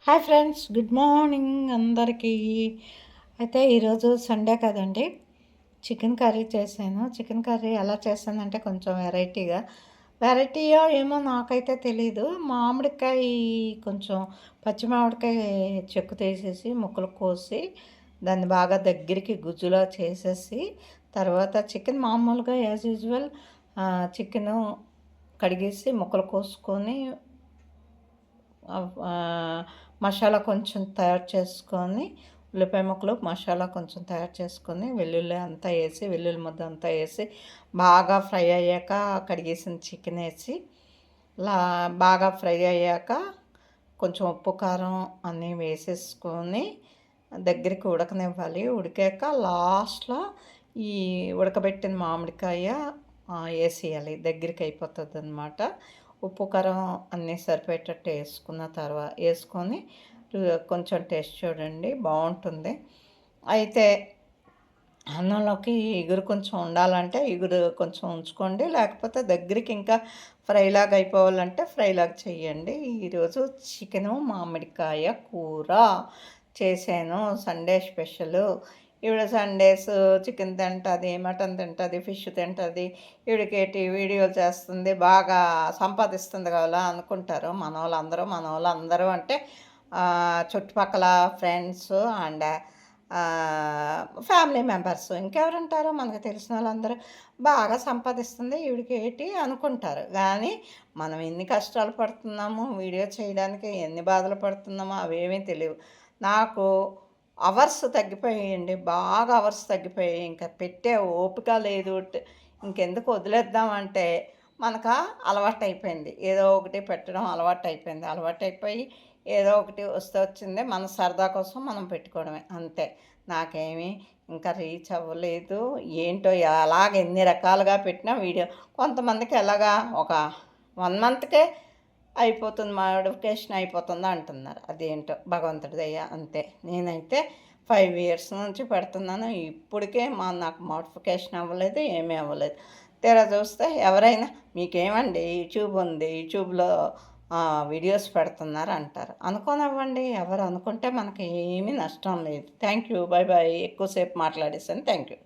Hi friends, good morning అందరికీ. అయితే ఈరోజు సండే కదండి, చికెన్ కర్రీ చేశాను. చికెన్ కర్రీ ఎలా చేశానంటే కొంచెం వెరైటీయో ఏమో నాకైతే తెలీదు. మామిడికాయ, కొంచెం పచ్చి మామిడికాయ చెక్కు తీసేసి ముక్కలు కోసి దాన్ని బాగా దగ్గరికి గుజ్జులా చేసేసి, తర్వాత చికెన్ మామూలుగా యాజ్ యూజువల్ చికెను కడిగేసి ముక్కలు కోసుకొని మసాలా కొంచెం తయారు చేసుకొని, ఉల్లిపాయ ముక్కలు మసాలా కొంచెం తయారు చేసుకొని, వెల్లుల్లి అంతా వేసి, వెల్లుల్లి ముద్ద అంతా వేసి బాగా ఫ్రై అయ్యాక కడిగేసిన చికెన్ వేసి బాగా ఫ్రై అయ్యాక కొంచెం ఉప్పు కారం అన్నీ వేసేసుకొని దగ్గరికి ఉడకనివ్వాలి. ఉడికాక లాస్ట్లో ఈ ఉడకబెట్టిన మామిడికాయ వేసేయాలి, దగ్గరికి అయిపోతుంది అన్నమాట. ఉప్పు కారం అన్నీ సరిపోయేటట్టు వేసుకొని కొంచెం టేస్ట్ చూడండి, బాగుంటుంది. అయితే అన్నంలోకి ఇగురు కొంచెం ఉండాలంటే ఇగురు కొంచెం ఉంచుకోండి, లేకపోతే దగ్గరికి ఇంకా ఫ్రైలాగా అయిపోవాలంటే ఫ్రైలాగా చేయండి. ఈరోజు చికెను మామిడికాయ కూర చేశాను, సండే స్పెషల్. ఈవిడ సండేస్ చికెన్ తింటుంది, మటన్ తింటుంది, ఫిష్ తింటుంది, ఈవిడకేటి వీడియోలు చేస్తుంది, బాగా సంపాదిస్తుంది కదా అనుకుంటారు మన వాళ్ళందరూ అంటే చుట్టుపక్కల ఫ్రెండ్స్ అండ్ ఫ్యామిలీ మెంబర్స్, ఇంకెవరుంటారో మనకు తెలిసిన వాళ్ళందరూ బాగా సంపాదిస్తుంది ఈవిడికి ఏంటి అనుకుంటారు. కానీ మనం ఎన్ని కష్టాలు పడుతున్నామో వీడియో చేయడానికి, ఎన్ని బాధలు పడుతున్నామో అవేమీ తెలియవు. నాకు అవర్స్ తగ్గిపోయాయండి, బాగా అవర్స్ తగ్గిపోయాయి. ఇంకా పెట్టే ఓపిక లేదు. ఇంకెందుకు వదిలేద్దామంటే మనకు అలవాటు అయిపోయింది, ఏదో ఒకటి పెట్టడం అలవాటైపోయి ఏదో ఒకటి వస్తే వచ్చింది, మన సరదా కోసం మనం పెట్టుకోవడమే అంతే. నాకేమీ ఇంకా రీచ్ అవ్వలేదు, ఏంటో అలాగ ఎన్ని రకాలుగా పెట్టినా వీడియో కొంతమందికి ఎలాగా ఒక 1 మంత్కే అయిపోతుంది, మోడిఫికేషన్ అయిపోతుంది అంటున్నారు. అదేంటో భగవంతుడి దయ అంతే. నేనైతే 5 ఇయర్స్ నుంచి పెడుతున్నాను, ఇప్పటికే నాకు మోడిఫికేషన్ అవ్వలేదు, ఏమీ అవ్వలేదు. తీరా చూస్తే ఎవరైనా మీకేమండి యూట్యూబ్ ఉంది, యూట్యూబ్లో వీడియోస్ పెడుతున్నారు అంటారు. అనుకోనివ్వండి, ఎవరు అనుకుంటే మనకి ఏమీ నష్టం లేదు. Thank you, bye bye. ఎక్కువసేపు మాట్లాడేసాను, థ్యాంక్ యూ.